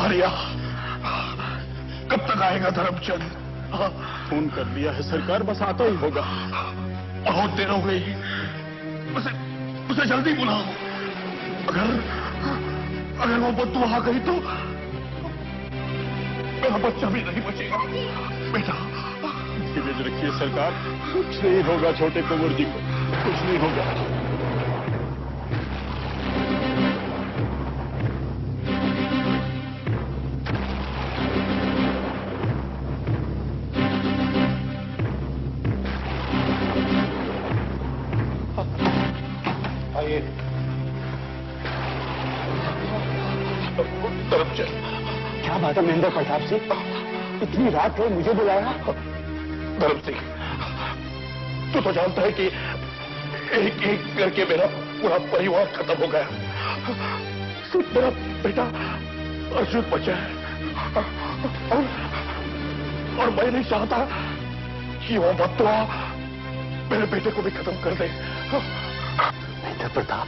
आर्या, कब तक आएगा धर्मचंद? फोन कर लिया है सरकार, बस आता ही होगा। बहुत देर हो गई, उसे जल्दी बुलाओ। अगर वो बद्दू आ गई तो मेरा बच्चा भी नहीं बचेगा। बेटा धीरज रखिए सरकार, कुछ नहीं होगा छोटे कुंवर जी को, कुछ नहीं होगा। क्या बात है महेंद्र प्रताप सिंह, इतनी रात है मुझे बुलाया? धर्म सिंह, तू तो जानता है कि एक एक करके मेरा पूरा परिवार खत्म हो गया। सिर्फ मेरा बेटा अर्जुन बचा है और मैं नहीं चाहता कि वो बददुआ मेरे बेटे को भी खत्म कर दे। महेंद्र प्रताप,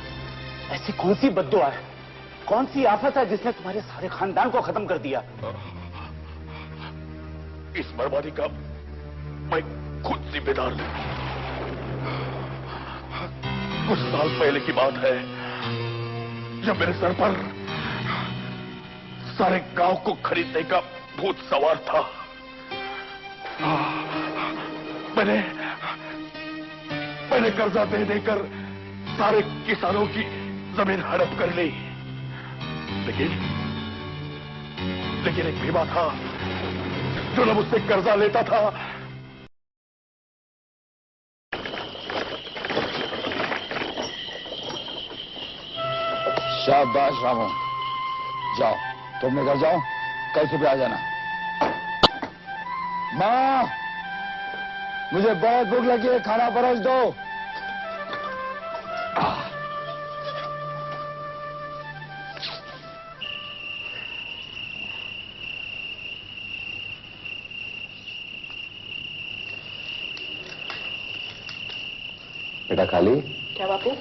ऐसी कौन सी बद्दुआ है, कौन सी आफत है जिसने तुम्हारे सारे खानदान को खत्म कर दिया? इस बर्बादी का मैं खुद जिम्मेदार हूं। कुछ साल पहले की बात है, जब मेरे सर पर सारे गांव को खरीदने का भूत सवार था। मैंने कर्जा दे देकर सारे किसानों की जमीन हड़प कर ली। लेकिन एक बीमा था जो न मुझसे कर्जा लेता था शाबाश रामू, जाओ तुम अपने घर जाओ, कल सुबह आ जाना। माँ, मुझे बहुत भूख लगी है, खाना परोस दो। बेटा खाली? क्या बापू?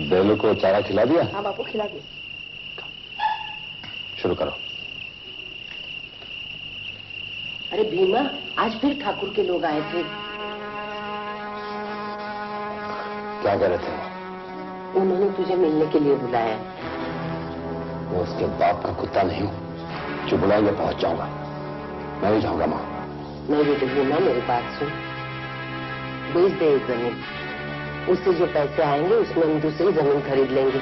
बैलों को चारा खिला दिया? हाँ बापू, खिला दिया। शुरू करो। अरे भीमा, आज फिर ठाकुर के लोग आए थे। क्या कह रहे थे? उन्होंने तुझे मिलने के लिए बुलाया। मैं उसके बाप का कुत्ता नहीं हूं जो बुलाएंगे पहुंच जाऊंगा। मैं भी जाऊंगा माँ। नहीं बेटे भीमा, मेरी बात सुन, बेच दे एक जमीन, उससे जो पैसे आएंगे उसमें हम दूसरी जमीन खरीद लेंगे।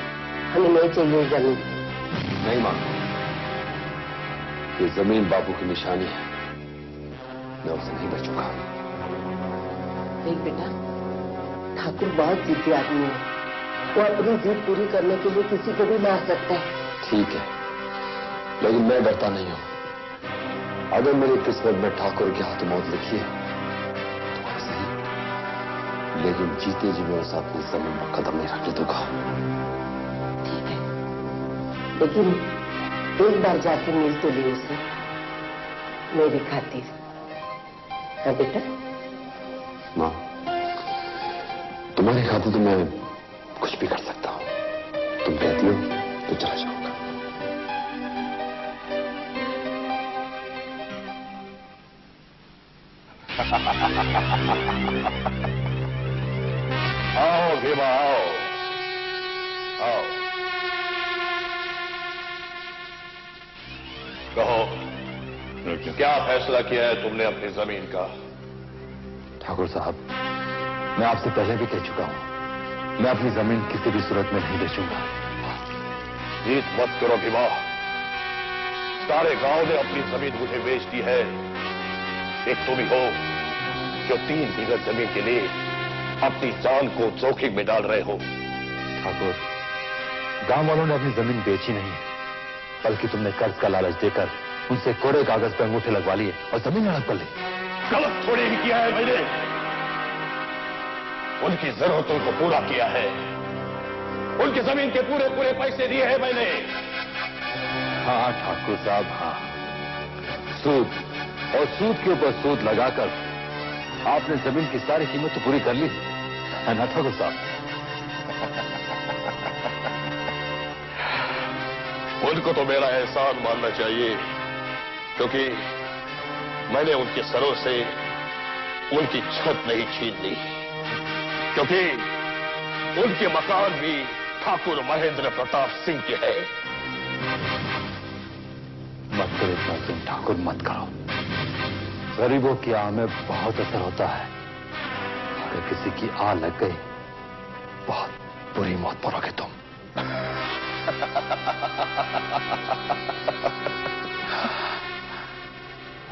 हमें नहीं चाहिए जमीन। नहीं माँ, ये जमीन बापू की निशानी है, मैं उसे नहीं बेचूंगा। देख बेटा, ठाकुर बहुत जिद्दी आदमी है, वो अपनी जिद पूरी करने के लिए किसी को भी मार सकता है। ठीक है, लेकिन मैं डरता नहीं हूं। अगर मेरी किस्मत में ठाकुर के हाथ मौत लिखी है तो सही, लेकिन जीते जी मैं उसे अपनी जमीन में कदम नहीं रखने दूंगा। ठीक है, लेकिन एक बार जाके मिल तो ली उसे, मेरी खातिर। हाँ बेटा? माँ, तुम्हारी खातिर तो मैं कुछ भी कर सकता हूँ। तुम कहती हो तो चला जाऊंगा। आओ भीमा, आओ आओ, कहो क्या फैसला किया है तुमने अपनी जमीन का? ठाकुर साहब, मैं आपसे पहले भी कह चुका हूं, मैं अपनी जमीन किसी भी सूरत में नहीं बेचूंगा। जीत मत करो भीमा, सारे गांव ने अपनी जमीन मुझे बेच दी है। एक तुम ही हो जो 3 बीघा जमीन के लिए अपनी जान को जोखिम में डाल रहे हो। ठाकुर, गांव वालों ने अपनी जमीन बेची नहीं, बल्कि तुमने कर्ज का लालच देकर उनसे कोरे कागज पर अंगूठे लगवा लिए और जमीन हड़प कर ली। गलत थोड़ी ही किया है मैंने, उनकी जरूरतों को पूरा किया है, उनकी जमीन के पूरे पूरे पैसे दिए हैं मैंने। हाँ ठाकुर साहब, हाँ, सूद और सूद के ऊपर सूद लगाकर आपने जमीन की सारी कीमत तो पूरी कर ली है ना ठाकुर साहब? उनको तो मेरा एहसान मानना चाहिए, क्योंकि मैंने उनके सरों से उनकी छत नहीं छीन ली, क्योंकि उनके मकान भी ठाकुर महेंद्र प्रताप सिंह के है। मत करो इतना तुम ठाकुर, मत करो। गरीबों की आह में बहुत असर होता है। अगर किसी की आह लग गई, बहुत बुरी मौत मरोगे तुम।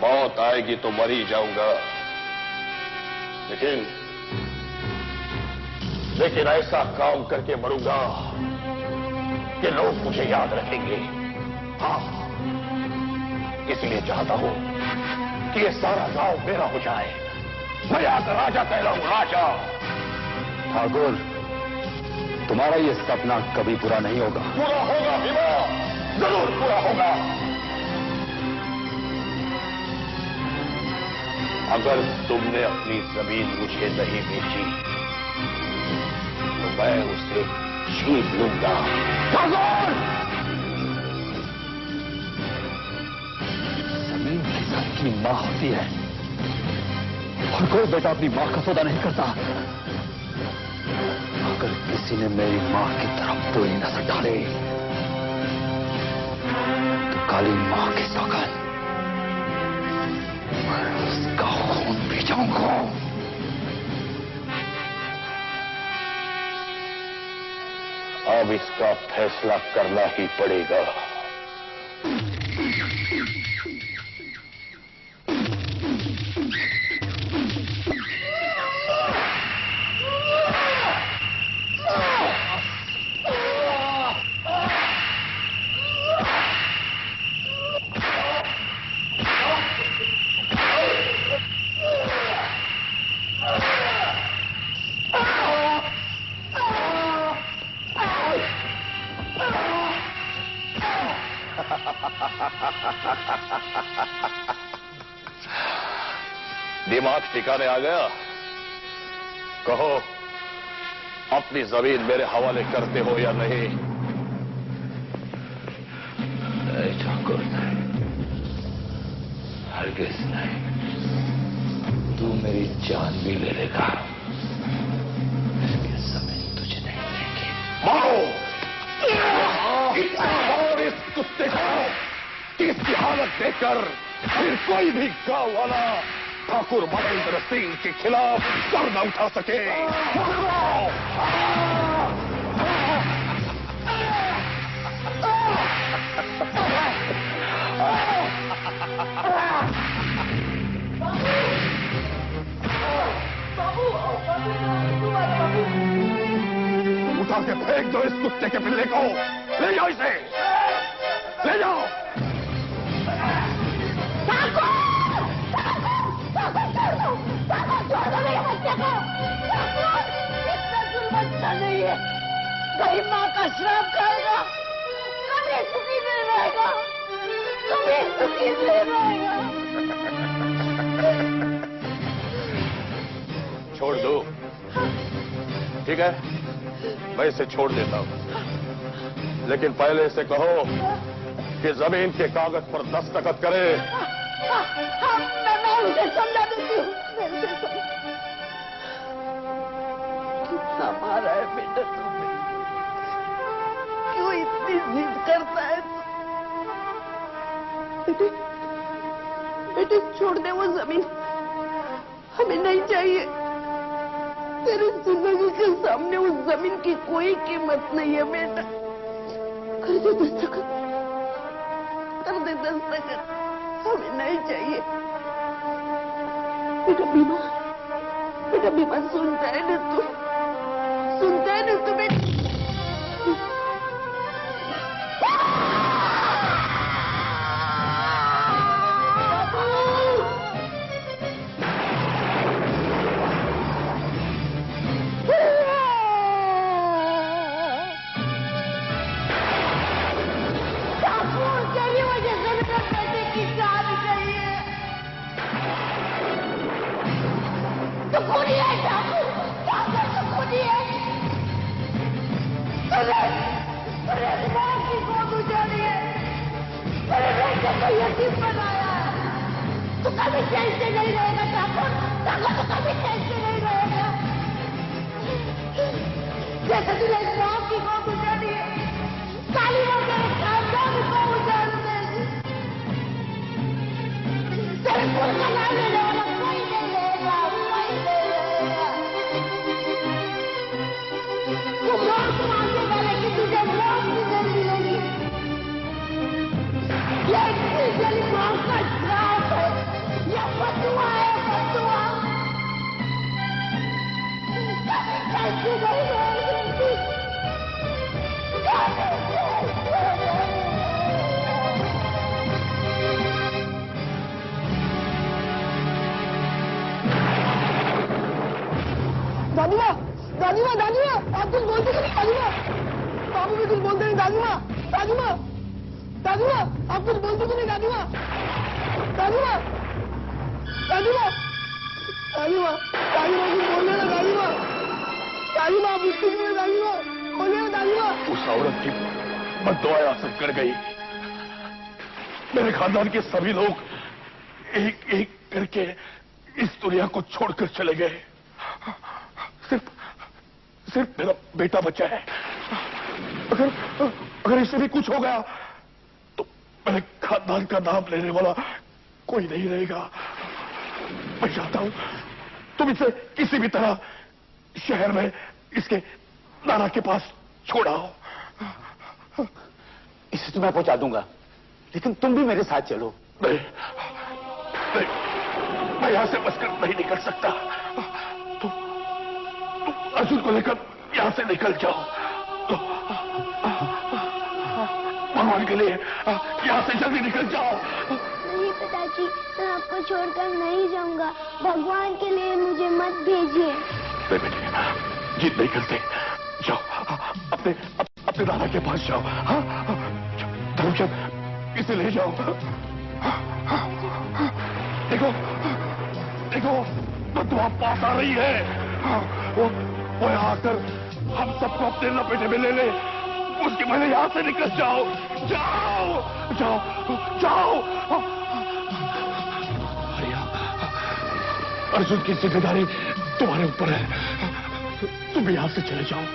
मौत आएगी तो मर ही जाऊंगा, लेकिन ऐसा काम करके मरूंगा कि लोग मुझे याद रखेंगे। हाँ, इसलिए चाहता हूं कि ये सारा गांव मेरा हो जाए। मैं आकर राजा कहलाऊं, राजा। ठाकुर, तुम्हारा ये सपना कभी पूरा नहीं होगा। पूरा होगा भीमा, जरूर पूरा होगा। अगर तुमने अपनी जमीन मुझे नहीं बेची तो मैं उसे छीन लूंगा। जमीन किसान की मां होती है और कोई बेटा अपनी मां का सौदा नहीं करता। अगर किसी ने मेरी मां की तरफ बुरी नजर डाली तो काली मां की सौगंध, मैं उसका खून पी जाऊंगा। अब इसका फैसला करना ही पड़ेगा। दिमाग ठिकाने आ गया? कहो, अपनी जमीन मेरे हवाले करते हो या नहीं? नहीं ठाकुर, नहीं, हरगिज नहीं। तू मेरी जान भी ले लेगा, ये जमीन तुझे नहीं देंगे। मारो! और इस कुत्ते को इसकी हालत देखकर फिर कोई भी गांव वाला ठाकुर महेंद्र सिंह के खिलाफ सर न उठा सके। उठा के फेंक दो इस कुत्ते के पिल्ले को। ले जाओ इसे, ले जाओ। नहीं है, गरीब माँ का श्राप खाएगा, कभी सुखी नहीं रहेगा, कभी सुखी नहीं रहेगा। छोड़ दो, ठीक है, मैं इसे छोड़ देता हूं, लेकिन पहले इसे कहो कि जमीन के कागज पर दस्तखत करे। मैं उसे समझा देती हूँ, मैं उसे समझा। कितना मारा है बेटा तुमने, क्यों इतनी जिद करता है? बेटे, बेटे छोड़ दे वो जमीन, हमें नहीं चाहिए। तेरी जिंदगी के सामने उस जमीन की कोई कीमत नहीं है बेटा। कर दे दस्तखत, कर दे दस्तखत, हमें नहीं चाहिए। बेटा बीमा सुनता है ना तू, सुनता है ना तुम्हें? तेरी वजह से मेरे बेटे की जान गई है। तो खूनी है ठाकुर, तो खूनी है। तूने दिमाग की गोद उजाड़ी है। को यतीम बनाया है। तू कभी चैन से नहीं रहेगा ठाकुर, ठाकुर तू कभी चैन से नहीं रहेगा। जैसे तूने इस गांव की गौ गुजारी है, काली मां तेरे खानदान को उजाड़ देगी। तेरे कुल का नाम लेने वाला कोई नहीं रहेगा, कोई नहीं रहेगा। तू मौत मांगने वाले की तुझे मौत भी नहीं मिलेगी। ये तेरी मां का श्राप है, ये बदुआ है, बदुआ। कैसे नहीं रहेगी, दादी माँ आप कुछ बोलते नहीं। दादी माँ बाबू भी कुछ बोलते नहीं। दादी माँ आप कुछ बोलते नहीं। दादी माँ कुछ बोलने ना। दादी माँ आप उठती नहीं। दादी माँ बोलिए ना। दादी माँ उस औरत की बद्दुआ असर कर गई। मेरे खानदान के सभी लोग एक एक करके इस दुनिया को छोड़कर चले गए। सिर्फ मेरा बेटा बचा है। अगर इसे भी कुछ हो गया तो मेरे खानदान का नाम लेने वाला कोई नहीं रहेगा। मैं चाहता हूं तुम इसे किसी भी तरह शहर में इसके नाना के पास छोड़ाओ। इसे तो मैं पहुंचा दूंगा, लेकिन तुम भी मेरे साथ चलो। नहीं, मैं यहां से बचकर नहीं निकल सकता। तुम अर्जुन को लेकर यहां से निकल जाओ। भगवान के लिए यहां से जल्दी निकल जाओ। नहीं पिताजी, मैं आपको छोड़कर नहीं जाऊंगा। भगवान के लिए मुझे मत भेजिए। नहीं बेटे, जिद नहीं करते। जाओ, अपने दादा के पास जाओ। धर्मचंद, इसे ले जाओ। देखो बद्दुआ पास आ रही है। वो यहाँ आकर हम सबको अपने लपेटे में ले ले। उसके पहले यहाँ से निकल जाओ। जाओ। अर्जुन की जिम्मेदारी तुम्हारे ऊपर है। तुम यहाँ से चले जाओ।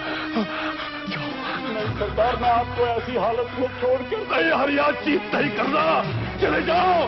नहीं सरदार, मैं आपको ऐसी हालत में छोड़कर नहीं हरिया, चीत नहीं करना। चले जाओ।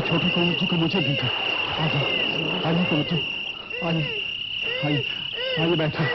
छोटी कुंवर जी को मुझे दीजिए। आइए कुंवर जी, आइए बैठिए।